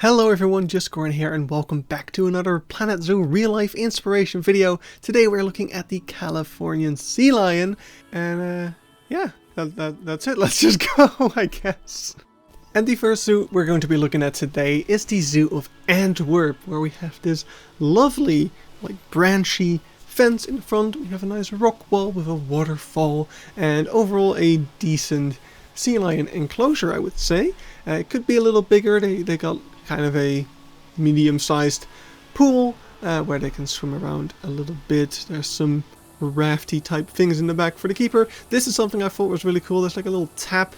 Hello everyone, just Goran here and welcome back to another Planet Zoo real life inspiration video. Today we're looking at the Californian sea lion and yeah, that's it. Let's just go, I guess. And the first zoo we're going to be looking at today is the Zoo of Antwerp, where we have this lovely, branchy fence in front. We have a nice rock wall with a waterfall and overall a decent sea lion enclosure, I would say. It could be a little bigger. They got kind of a medium-sized pool where they can swim around a little bit. There's some rafty type things in the back for the keeper. This is something I thought was really cool. There's like a little tap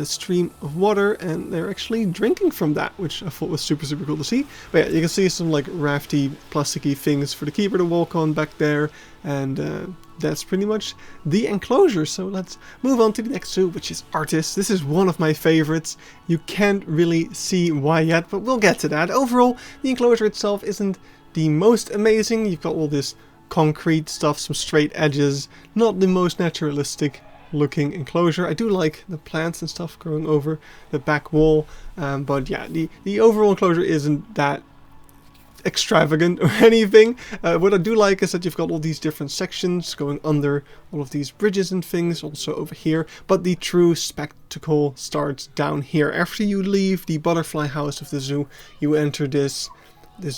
stream of water and they're actually drinking from that, which I thought was super cool to see. But yeah, you can see some like rafty plasticky things for the keeper to walk on back there, and that's pretty much the enclosure. So let's move on to the next zoo, which is Artis. This is one of my favorites. You can't really see why yet, but we'll get to that. Overall, the enclosure itself isn't the most amazing. You've got all this concrete stuff, some straight edges, not the most naturalistic looking enclosure. I do like the plants and stuff growing over the back wall, but yeah, the overall enclosure isn't that extravagant or anything. What I do like is that you've got all these different sections going under all of these bridges and things, also over here, but the true spectacle starts down here. After you leave the butterfly house of the zoo, you enter this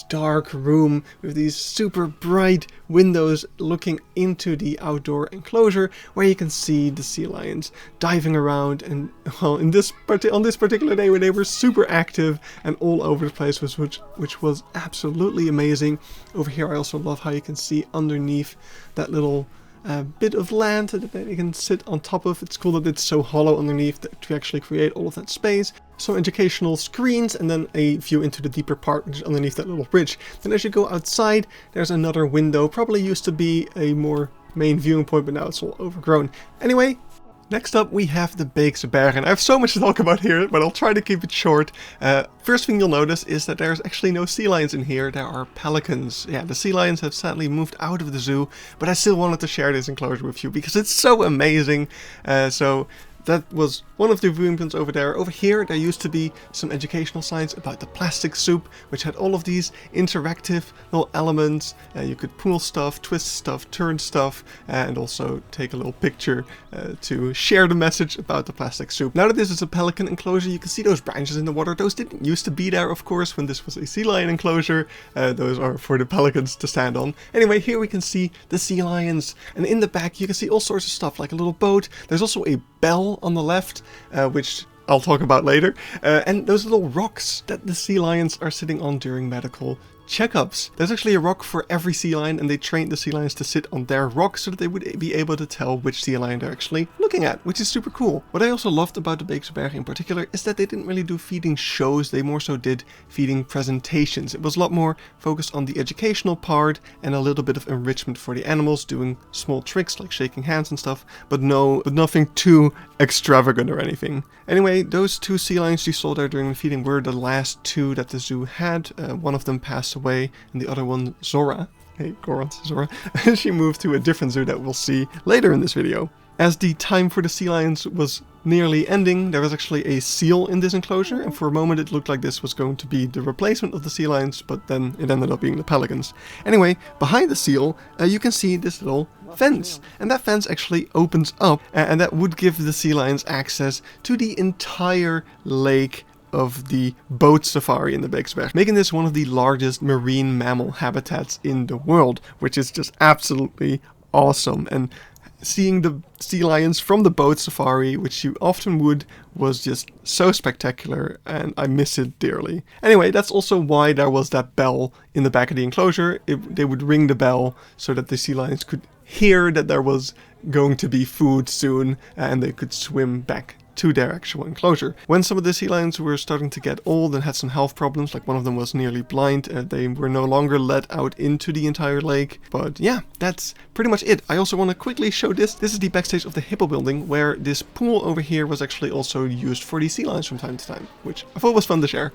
dark room with these super bright windows looking into the outdoor enclosure, where you can see the sea lions diving around, and well, on this particular day where they were super active and all over the place, which was absolutely amazing. Over here I also love how you can see underneath that little bit of land that they can sit on top of. It's cool that it's so hollow underneath to actually create all of that space. Some educational screens, and then a view into the deeper part, which is underneath that little bridge. Then as you go outside, there's another window. Probably used to be a more main viewing point, but now it's all overgrown. Anyway, next up we have the Beekse Bergen. I have so much to talk about here, but I'll try to keep it short. First thing you'll notice is that there's actually no sea lions in here. There are pelicans. Yeah, the sea lions have sadly moved out of the zoo, but I still wanted to share this enclosure with you because it's so amazing. So that was one of the viewing points over there. Over here, there used to be some educational signs about the plastic soup, which had all of these interactive little elements. You could pull stuff, twist stuff, turn stuff, and also take a little picture to share the message about the plastic soup. Now that this is a pelican enclosure, you can see those branches in the water. Those didn't used to be there, of course, when this was a sea lion enclosure. Those are for the pelicans to stand on. Anyway, here we can see the sea lions, and in the back you can see all sorts of stuff, like a little boat. There's also a bell on the left, which I'll talk about later, and those little rocks that the sea lions are sitting on during medical checkups. There's actually a rock for every sea lion, and they trained the sea lions to sit on their rock so that they would be able to tell which sea lion they're actually looking at, which is super cool. What I also loved about the Beekse Bergen in particular is that they didn't really do feeding shows, they more so did feeding presentations. It was a lot more focused on the educational part and a little bit of enrichment for the animals, doing small tricks like shaking hands and stuff, but nothing too extravagant or anything. Anyway, those two sea lions you saw there during the feeding were the last two that the zoo had. One of them passed away, and the other one, Zora, hey Goran, Zora, she moved to a different zoo that we'll see later in this video. As the time for the sea lions was nearly ending, there was actually a seal in this enclosure, and for a moment it looked like this was going to be the replacement of the sea lions, but then it ended up being the pelicans. Anyway, behind the seal you can see this little fence, and that fence actually opens up, and that would give the sea lions access to the entire lake of the boat safari in the Beekse Bergen, making this one of the largest marine mammal habitats in the world, which is just absolutely awesome. And seeing the sea lions from the boat safari, which you often would, was just so spectacular, and I miss it dearly. Anyway, that's also why there was that bell in the back of the enclosure. They would ring the bell so that the sea lions could hear that there was going to be food soon, and they could swim back to their actual enclosure. When some of the sea lions were starting to get old and had some health problems, like one of them was nearly blind, they were no longer let out into the entire lake. But yeah, that's pretty much it. I also want to quickly show this. This is the backstage of the Hippo building, where this pool over here was actually also used for the sea lions from time to time, which I thought was fun to share.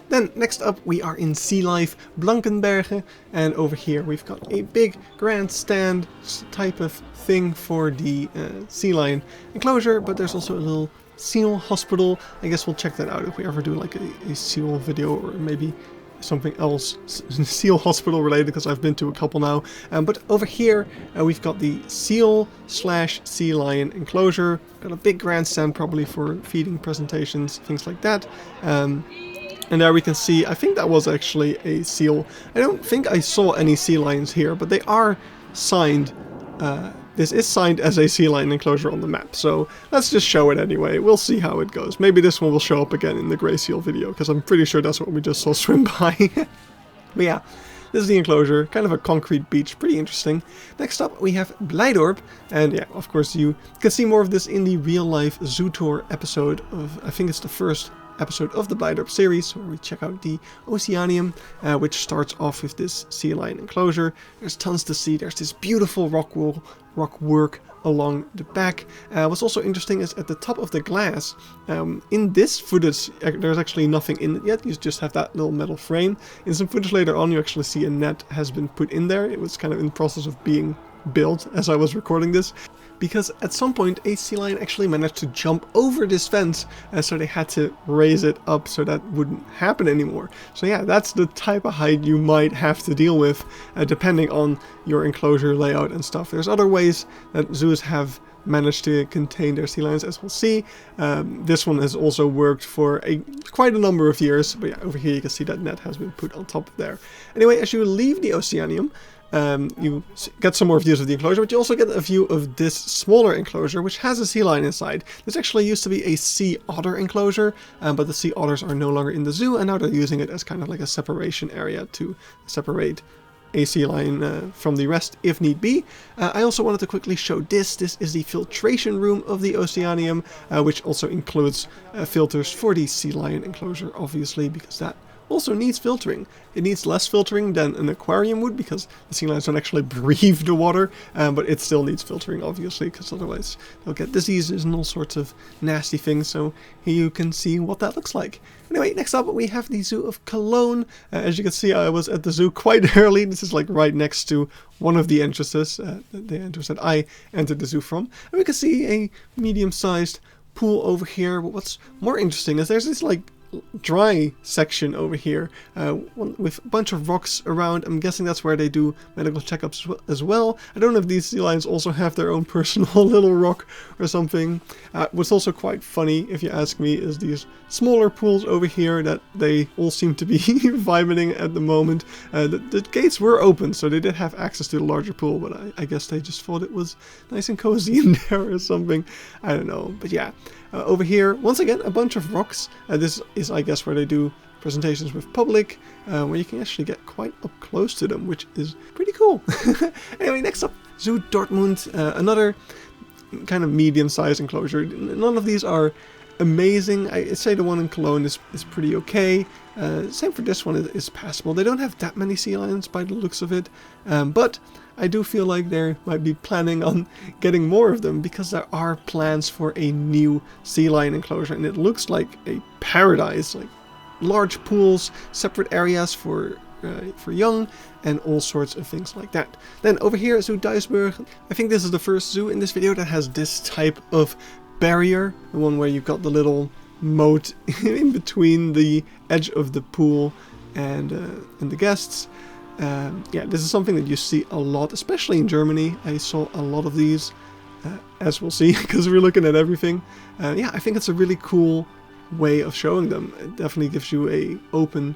Then next up we are in Sealife Blankenberge, and over here we've got a big grandstand type of thing for the sea lion enclosure, but there's also a little seal hospital. I guess we'll check that out if we ever do like a seal video, or maybe something else seal hospital related, because I've been to a couple now. But over here we've got the seal/sea lion enclosure. Got a big grandstand probably for feeding presentations, things like that. And there we can see, I think that was actually a seal. I don't think I saw any sea lions here, but they are signed. This is signed as a sea lion enclosure on the map, so let's just show it anyway. We'll see how it goes. Maybe this one will show up again in the grey seal video, because I'm pretty sure that's what we just saw swim by. But yeah, this is the enclosure, kind of a concrete beach, pretty interesting. Next up we have Blijdorp, and yeah, of course you can see more of this in the real life zoo tour episode of, I think it's the first episode of the Blijdorp series, where we check out the Oceanium, which starts off with this sea lion enclosure. There's tons to see. There's this beautiful rock work along the back. What's also interesting is at the top of the glass, in this footage, there's actually nothing in it yet. You just have that little metal frame. In some footage later on, you actually see a net has been put in there. It was kind of in the process of being built as I was recording this, because at some point a sea lion actually managed to jump over this fence, so they had to raise it up so that wouldn't happen anymore. So yeah, that's the type of height you might have to deal with, depending on your enclosure layout and stuff. There's other ways that zoos have managed to contain their sea lions, as we'll see. This one has also worked for quite a number of years, but yeah, over here you can see that net has been put on top of there. Anyway, as you leave the Oceanium, you get some more views of the enclosure, but you also get a view of this smaller enclosure, which has a sea lion inside. This actually used to be a sea otter enclosure, but the sea otters are no longer in the zoo, and now they're using it as kind of like a separation area to separate a sea lion from the rest if need be. I also wanted to quickly show this. This is the filtration room of the Oceanium, which also includes filters for the sea lion enclosure, obviously, because that also needs filtering. It needs less filtering than an aquarium would, because the sea lions don't actually breathe the water, but it still needs filtering, obviously, because otherwise they'll get diseases and all sorts of nasty things. So here you can see what that looks like. Anyway, next up we have the Zoo of Cologne. As you can see, I was at the zoo quite early. This is like right next to one of the entrances, the entrance that I entered the zoo from. And we can see a medium-sized pool over here. But what's more interesting is there's this like dry section over here with a bunch of rocks around. I'm guessing that's where they do medical checkups as well. I don't know if these sea lions also have their own personal little rock or something. What's also quite funny, if you ask me, is these smaller pools over here that they all seem to be vibing at the moment. The gates were open, so they did have access to the larger pool, but I guess they just thought it was nice and cozy in there or something. I don't know, but yeah. Over here, once again, a bunch of rocks. This is, I guess, where they do presentations with public, where you can actually get quite up close to them, which is pretty cool. Anyway, next up, Zoo Dortmund, another kind of medium-sized enclosure. None of these are amazing. I'd say the one in Cologne is pretty okay. Same for this one, is passable. They don't have that many sea lions by the looks of it, but I do feel like they might be planning on getting more of them, because there are plans for a new sea lion enclosure, and it looks like a paradise, like large pools, separate areas for young, and all sorts of things like that. Then over here at Zoo-Duisburg, I think this is the first zoo in this video that has this type of barrier, the one where you've got the little moat in between the edge of the pool and the guests. Yeah, this is something that you see a lot, especially in Germany. I saw a lot of these, as we'll see, because we're looking at everything. Yeah, I think it's a really cool way of showing them. It definitely gives you a open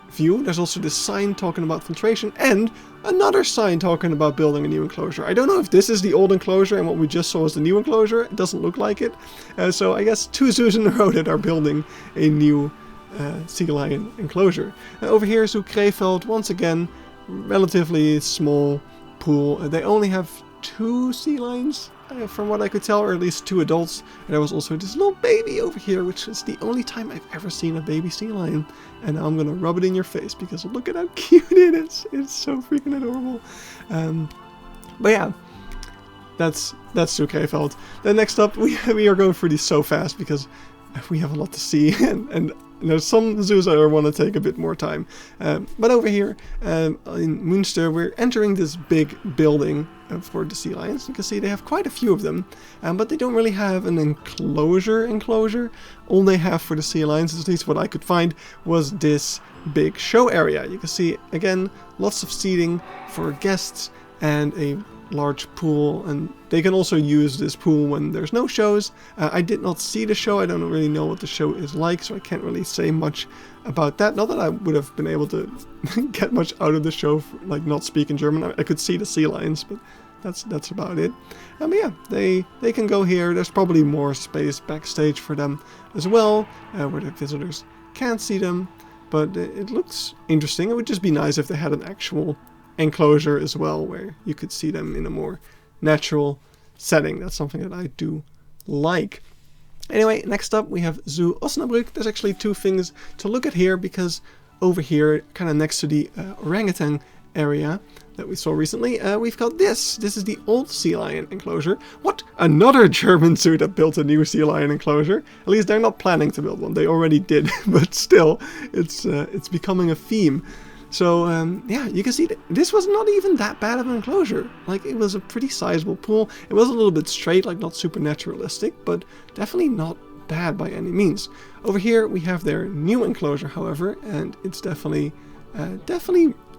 view. There's also this sign talking about filtration, and another sign talking about building a new enclosure. I don't know if this is the old enclosure and what we just saw is the new enclosure. It doesn't look like it. So I guess 2 zoos in a row that are building a new sea lion enclosure. Over here, Zoo Krefeld, once again, relatively small pool. They only have 2 sea lions, from what I could tell, or at least 2 adults. And there was also this little baby over here, which is the only time I've ever seen a baby sea lion. And now I'm gonna rub it in your face, because look at how cute it is. It's so freaking adorable. But yeah, that's Zoo Krefeld. Then next up, we are going through these so fast, because we have a lot to see, and There's some zoos I want to take a bit more time. But over here in Münster, we're entering this big building for the sea lions. You can see they have quite a few of them, but they don't really have an enclosure. All they have for the sea lions, at least what I could find, was this big show area. You can see, again, lots of seating for guests and a large pool, and they can also use this pool when there's no shows. I did not see the show. I don't really know what the show is like, so I can't really say much about that. Not that I would have been able to get much out of the show, like not speaking German. I could see the sea lions, but that's about it. Yeah, they can go here. There's probably more space backstage for them as well, where the visitors can't see them, but it looks interesting. It would just be nice if they had an actual enclosure as well, where you could see them in a more natural setting. That's something that I do like. Anyway, next up we have Zoo Osnabrück. There's actually two things to look at here, because over here, kind of next to the orangutan area that we saw recently, we've got this. This is the old sea lion enclosure. What? Another German zoo that built a new sea lion enclosure? At least they're not planning to build one. They already did, but still, it's becoming a theme. So, yeah, you can see that this was not even that bad of an enclosure. Like, it was a pretty sizable pool. It was a little bit straight, like not super naturalistic, but definitely not bad by any means. Over here, we have their new enclosure, however, and it's definitely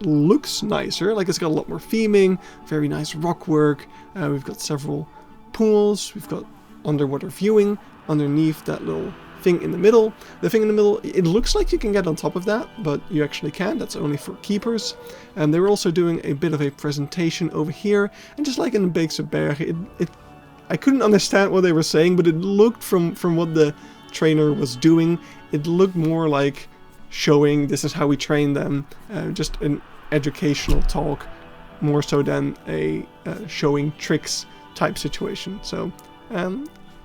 looks nicer. Like, it's got a lot more theming, very nice rock work. We've got several pools. We've got underwater viewing underneath that little thing in the middle. The thing in the middle, it looks like you can get on top of that, but you actually can't. That's only for keepers. And they were also doing a bit of a presentation over here, and just like in the Beekse Bergen, I couldn't understand what they were saying, but it looked from what the trainer was doing, it looked more like showing this is how we train them, just an educational talk, more so than a showing tricks type situation. So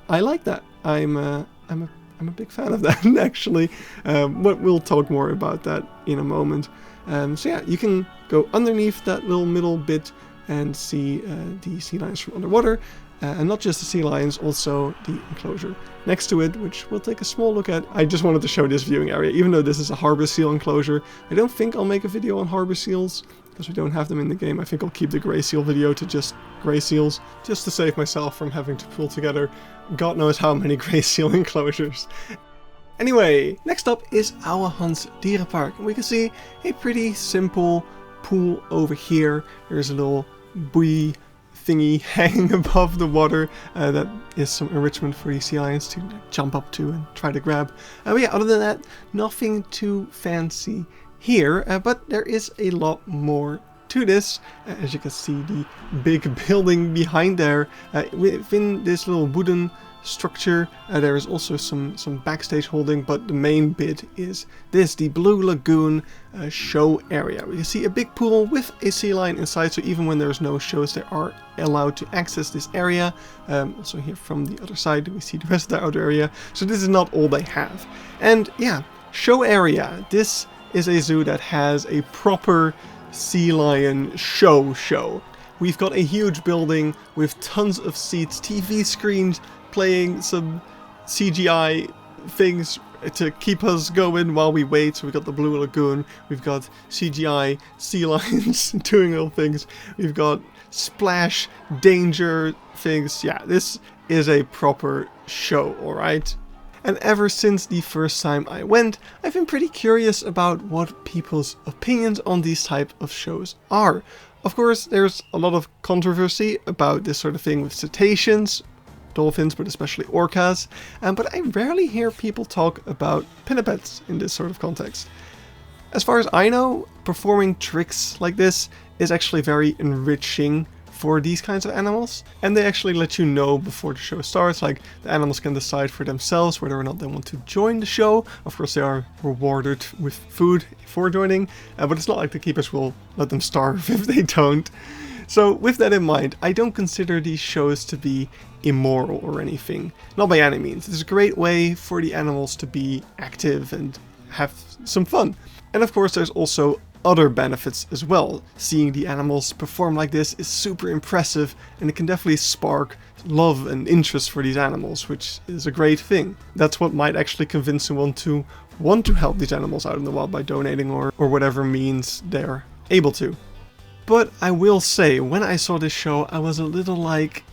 I like that. I'm a big fan of that, actually. But we'll talk more about that in a moment. So yeah, you can go underneath that little middle bit and see the sea lions from underwater. And not just the sea lions, also the enclosure next to it, which we'll take a small look at. I just wanted to show this viewing area, even though this is a harbor seal enclosure. I don't think I'll make a video on harbor seals, because we don't have them in the game. I think I'll keep the gray seal video to just gray seals, just to save myself from having to pull together God knows how many gray seal enclosures. Anyway, next up is Ouwehands Dierenpark, and we can see a pretty simple pool over here. There's a little buoy thingy hanging above the water that is some enrichment for the sea lions to jump up to and try to grab. But yeah, other than that, nothing too fancy here, but there is a lot more to this. As you can see, the big building behind there, within this little wooden structure, there is also some backstage holding, but the main bit is this, the Blue Lagoon show area. We can see a big pool with a sea lion inside, so even when there's no shows, they are allowed to access this area. Also here from the other side, we see the rest of the outer area, so this is not all they have. And yeah, show area. This is a zoo that has a proper sea lion show. We've got a huge building with tons of seats, TV screens, playing some CGI things to keep us going while we wait. So we've got the Blue Lagoon, we've got CGI sea lions doing little things, we've got splash danger things. Yeah, this is a proper show, alright? And ever since the first time I went, I've been pretty curious about what people's opinions on these type of shows are. Of course, there's a lot of controversy about this sort of thing with cetaceans, dolphins, but especially orcas, but I rarely hear people talk about pinnipeds in this sort of context. As far as I know, performing tricks like this is actually very enriching for these kinds of animals, and they actually let you know before the show starts. Like, the animals can decide for themselves whether or not they want to join the show. Of course, they are rewarded with food for joining, but it's not like the keepers will let them starve if they don't. So with that in mind, I don't consider these shows to be immoral or anything. Not by any means. It's a great way for the animals to be active and have some fun. And of course, there's also other benefits as well. Seeing the animals perform like this is super impressive, and it can definitely spark love and interest for these animals, which is a great thing. That's what might actually convince someone to want to help these animals out in the wild by donating or whatever means they're able to. But I will say, when I saw this show, I was a little like,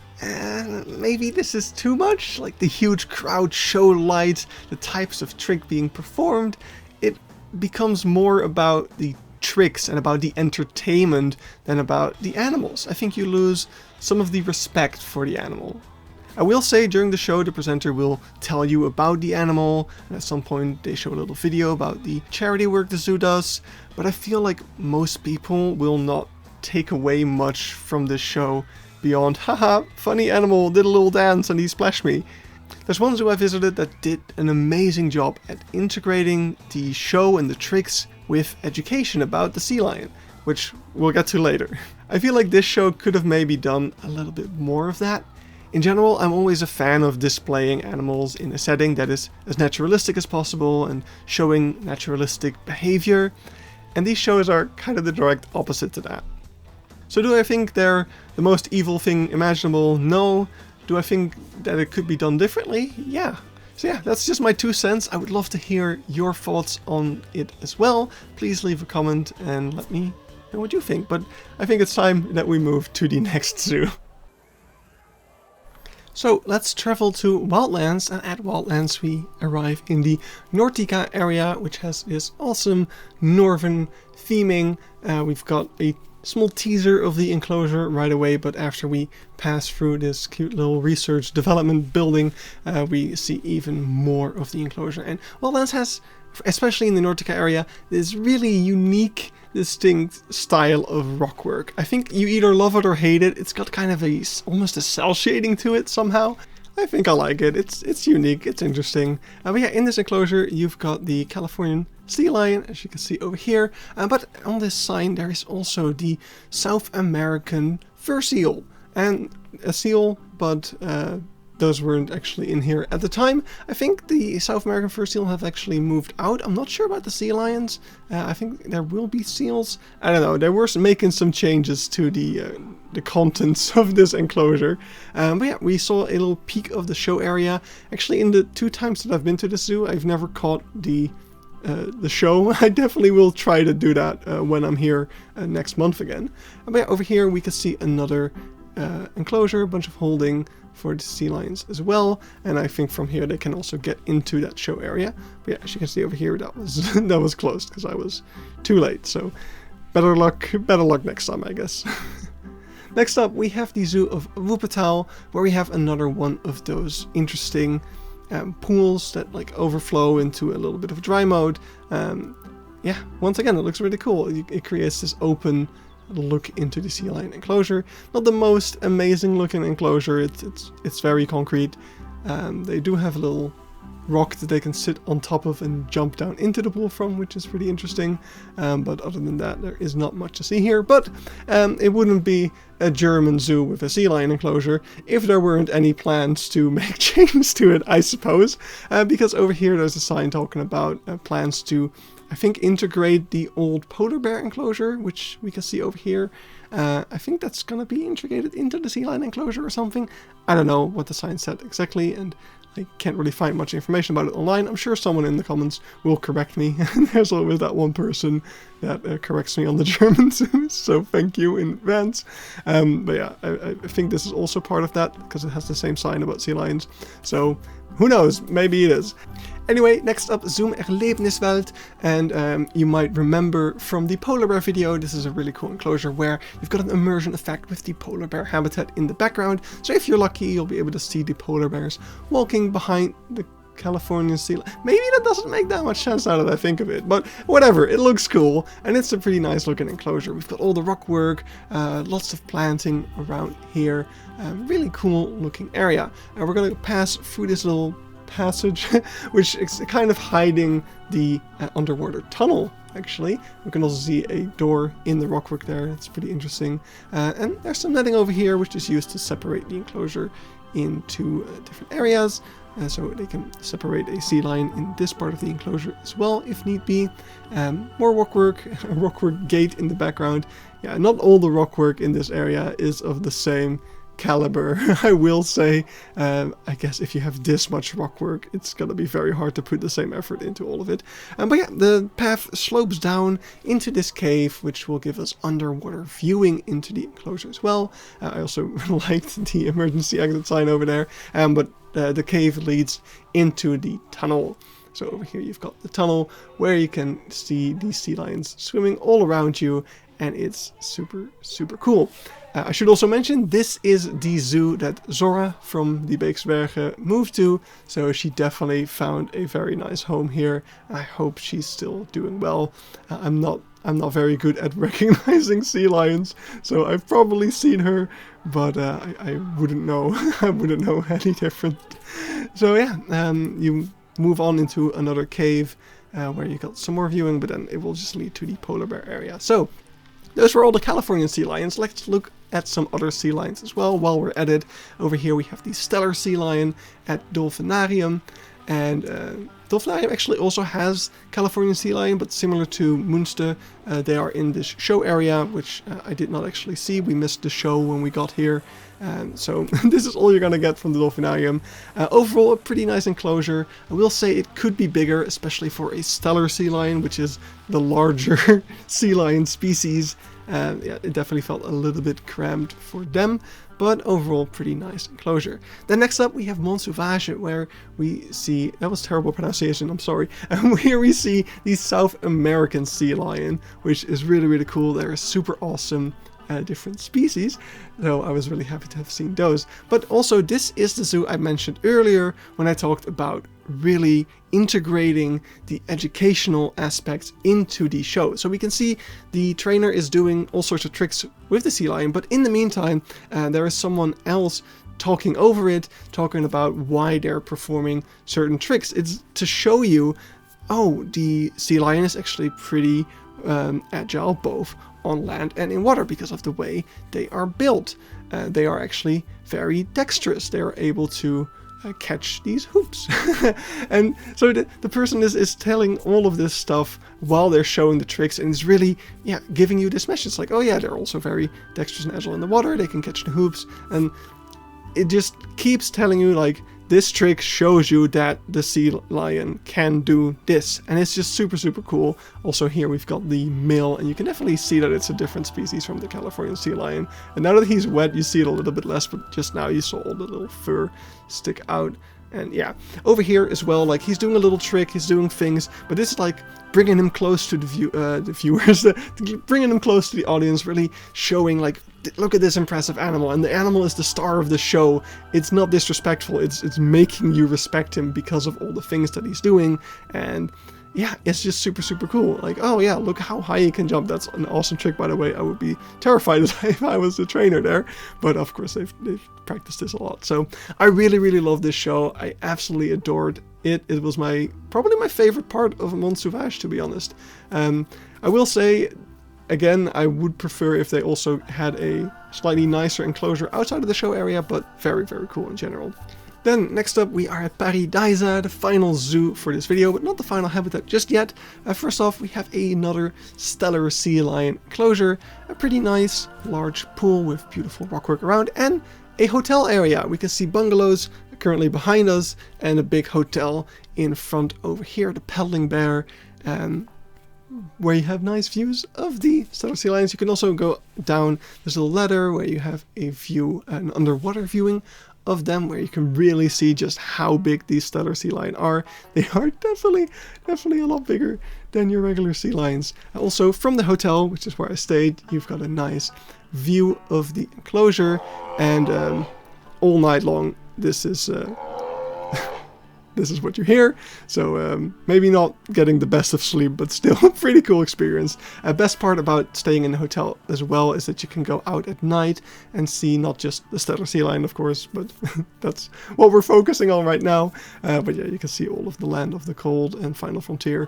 maybe this is too much? Like the huge crowd, show lights, the types of trick being performed, it becomes more about the tricks and about the entertainment than about the animals. I think you lose some of the respect for the animal. I will say during the show the presenter will tell you about the animal, and at some point they show a little video about the charity work the zoo does, but I feel like most people will not take away much from this show beyond, haha, funny animal did a little dance and he splashed me. There's one zoo I visited that did an amazing job at integrating the show and the tricks with education about the sea lion, which we'll get to later. I feel like this show could have maybe done a little bit more of that. In general, I'm always a fan of displaying animals in a setting that is as naturalistic as possible and showing naturalistic behavior, and these shows are kind of the direct opposite to that. So do I think they're the most evil thing imaginable? No. Do I think that it could be done differently? Yeah. So yeah, that's just my 2 cents. I would love to hear your thoughts on it as well. Please leave a comment and let me know what you think. But I think it's time that we move to the next zoo. So let's travel to Wildlands, and at Wildlands we arrive in the Nortica area, which has this awesome northern theming. We've got a small teaser of the enclosure right away, but after we pass through this cute little research development building, we see even more of the enclosure. And Wildlands has, especially in the Nortica area, this really unique, distinct style of rockwork. I think you either love it or hate it. It's got kind of almost a cell shading to it somehow. I think I like it. It's unique, it's interesting. But yeah, in this enclosure you've got the Californian sea lion, as you can see over here. But on this sign there is also the South American fur seal. And a seal, but those weren't actually in here at the time. I think the South American fur seal have actually moved out. I'm not sure about the sea lions. I think there will be seals. I don't know. They were making some changes to the contents of this enclosure. But yeah, we saw a little peek of the show area. Actually, in the 2 times that I've been to the zoo, I've never caught the show. I definitely will try to do that when I'm here next month again. But yeah, over here we can see another enclosure, a bunch of holding for the sea lions as well, and I think from here they can also get into that show area. But yeah, as you can see over here, that was closed because I was too late. So better luck next time, I guess. Next up, we have the Zoo of Wuppertal, where we have another one of those interesting pools that like overflow into a little bit of dry mode. Yeah, once again, it looks really cool. It creates this open look into the sea lion enclosure. Not the most amazing looking enclosure. It's very concrete. They do have a little rock that they can sit on top of and jump down into the pool from, which is pretty interesting. But other than that, there is not much to see here. But it wouldn't be a German zoo with a sea lion enclosure if there weren't any plans to make changes to it, I suppose. Because over here there's a sign talking about plans to, I think, integrate the old polar bear enclosure, which we can see over here. I think that's going to be integrated into the sea lion enclosure or something. I don't know what the sign said exactly, and I can't really find much information about it online. I'm sure someone in the comments will correct me. There's always that one person that corrects me on the German zoo, so thank you in advance. But yeah, I think this is also part of that, because it has the same sign about sea lions. So who knows, maybe it is. Anyway, next up, Zoom Erlebniswelt, and you might remember from the polar bear video, this is a really cool enclosure where you've got an immersion effect with the polar bear habitat in the background. So if you're lucky, you'll be able to see the polar bears walking behind the Californian sea lion. Maybe that doesn't make that much sense now that I think of it, but whatever, it looks cool, and it's a pretty nice looking enclosure. We've got all the rock work, lots of planting around here, really cool looking area. And we're going to pass through this little passage, which is kind of hiding the underwater tunnel. Actually, we can also see a door in the rockwork there. It's pretty interesting. And there's some netting over here, which is used to separate the enclosure into different areas. So they can separate a sea lion in this part of the enclosure as well, if need be. More rockwork, a rockwork gate in the background. Yeah, not all the rockwork in this area is of the same caliber, I will say. I guess if you have this much rock work, it's gonna be very hard to put the same effort into all of it. But yeah, the path slopes down into this cave, which will give us underwater viewing into the enclosure as well. I also liked the emergency exit sign over there, but the cave leads into the tunnel. So over here you've got the tunnel where you can see these sea lions swimming all around you, and it's super, super cool. I should also mention, this is the zoo that Zora from the Beekse moved to, so she definitely found a very nice home here. I hope she's still doing well. I'm not very good at recognizing sea lions, so I've probably seen her, but I wouldn't know. I wouldn't know any different. So yeah, you move on into another cave where you got some more viewing, but then it will just lead to the polar bear area. So those were all the Californian sea lions. Let's look at some other sea lions as well while we're at it. Over here we have the stellar sea lion at Dolfinarium, and Dolfinarium actually also has Californian sea lion, but similar to Münster, they are in this show area, which I did not actually see. We missed the show when we got here. So this is all you're gonna get from the Dolfinarium. Overall, a pretty nice enclosure. I will say it could be bigger, especially for a stellar sea lion, which is the larger sea lion species. Yeah, it definitely felt a little bit cramped for them, but overall pretty nice enclosure. Then next up we have Monde Sauvage, where we see, that was terrible pronunciation, I'm sorry, and here we see the South American sea lion, which is really, really cool. They're super awesome. Different species, so I was really happy to have seen those. But also, this is the zoo I mentioned earlier when I talked about really integrating the educational aspects into the show. So we can see the trainer is doing all sorts of tricks with the sea lion, but in the meantime there is someone else talking over it, talking about why they're performing certain tricks. It's to show you, oh, the sea lion is actually pretty agile, both on land and in water, because of the way they are built. They are actually very dexterous. They are able to catch these hoops. And so the person is telling all of this stuff while they're showing the tricks, and it's really, yeah, giving you this message like, oh yeah, they're also very dexterous and agile in the water. They can catch the hoops, and it just keeps telling you like, this trick shows you that the sea lion can do this, and it's just super, super cool. Also here we've got the male, and you can definitely see that it's a different species from the Californian sea lion. And now that he's wet, you see it a little bit less, but just now you saw all the little fur stick out. And yeah, over here as well, like he's doing a little trick, he's doing things, but this is like bringing him close to the viewers, bringing him close to the audience, really showing like, look at this impressive animal, and the animal is the star of the show. It's not disrespectful, it's making you respect him because of all the things that he's doing. And yeah, it's just super, super cool. Like, oh yeah, look how high he can jump. That's an awesome trick, by the way. I would be terrified if I was the trainer there, but of course they've practiced this a lot. So I really, really love this show. I absolutely adored it. It was probably my favorite part of Monde Sauvage, to be honest. I will say, again, I would prefer if they also had a slightly nicer enclosure outside of the show area, but very, very cool in general. Then next up we are at Pairi Daiza, the final zoo for this video, but not the final habitat just yet. First off, we have another stellar sea lion enclosure, a pretty nice large pool with beautiful rockwork around, and a hotel area. We can see bungalows currently behind us and a big hotel in front over here, the Paddling Bear, where you have nice views of the stellar sea lions. You can also go down this little ladder where you have a view, an underwater viewing of them, where you can really see just how big these stellar sea lions are. They are definitely a lot bigger than your regular sea lions. Also from the hotel, which is where I stayed, you've got a nice view of the enclosure, and all night long this is this is what you hear. So maybe not getting the best of sleep, but still a pretty cool experience. Best part about staying in the hotel as well is that you can go out at night and see not just the stellar sea lion, of course, but that's what we're focusing on right now. But yeah, you can see all of the land of the cold and final frontier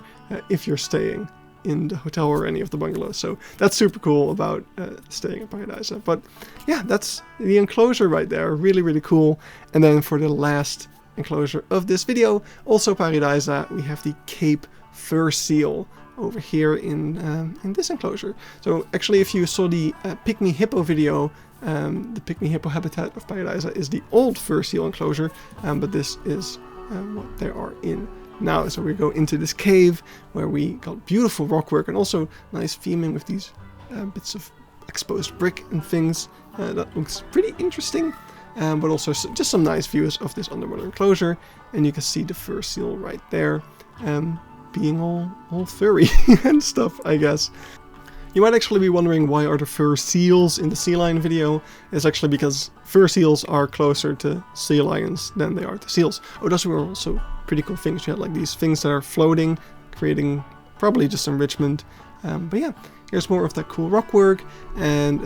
if you're staying in the hotel or any of the bungalows. So that's super cool about staying at Pairi Daiza. But yeah, that's the enclosure right there. Really, really cool. And then for the last enclosure of this video, also Pairi Daiza, we have the Cape Fur Seal over here in this enclosure. So actually, if you saw the Pygmy Hippo video The pygmy hippo habitat of Pairi Daiza is the old fur seal enclosure, but this is what they are in now. So we go into this cave where we got beautiful rockwork and also nice theming with these bits of exposed brick and things. That looks pretty interesting, but also just some nice views of this underwater enclosure. And you can see the fur seal right there, being all furry and stuff, I guess. You might actually be wondering, why are there fur seals in the sea lion video? It's actually because fur seals are closer to sea lions than they are to seals. Oh, those were also pretty cool things. You had like these things that are floating, creating probably just enrichment. But yeah, here's more of that cool rock work, and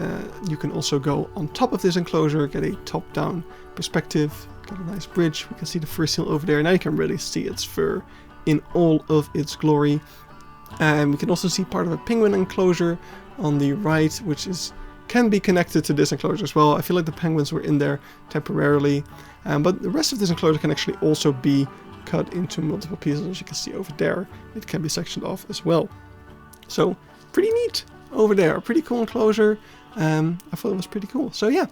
you can also go on top of this enclosure, get a top-down perspective, got a nice bridge. We can see the fur seal over there. Now you can really see its fur in all of its glory. And we can also see part of a penguin enclosure on the right, which can be connected to this enclosure as well. I feel like the penguins were in there temporarily, but the rest of this enclosure can actually also be cut into multiple pieces. As you can see over there, it can be sectioned off as well. So pretty neat over there, pretty cool enclosure. I thought it was pretty cool. So yeah,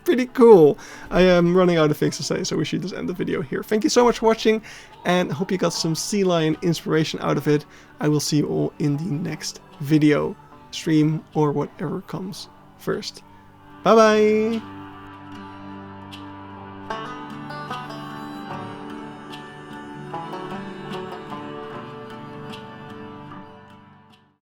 pretty cool. I am running out of things to say, so we should just end the video here. Thank you so much for watching, and I hope you got some sea lion inspiration out of it. I will see you all in the next video, stream, or whatever comes first. Bye bye!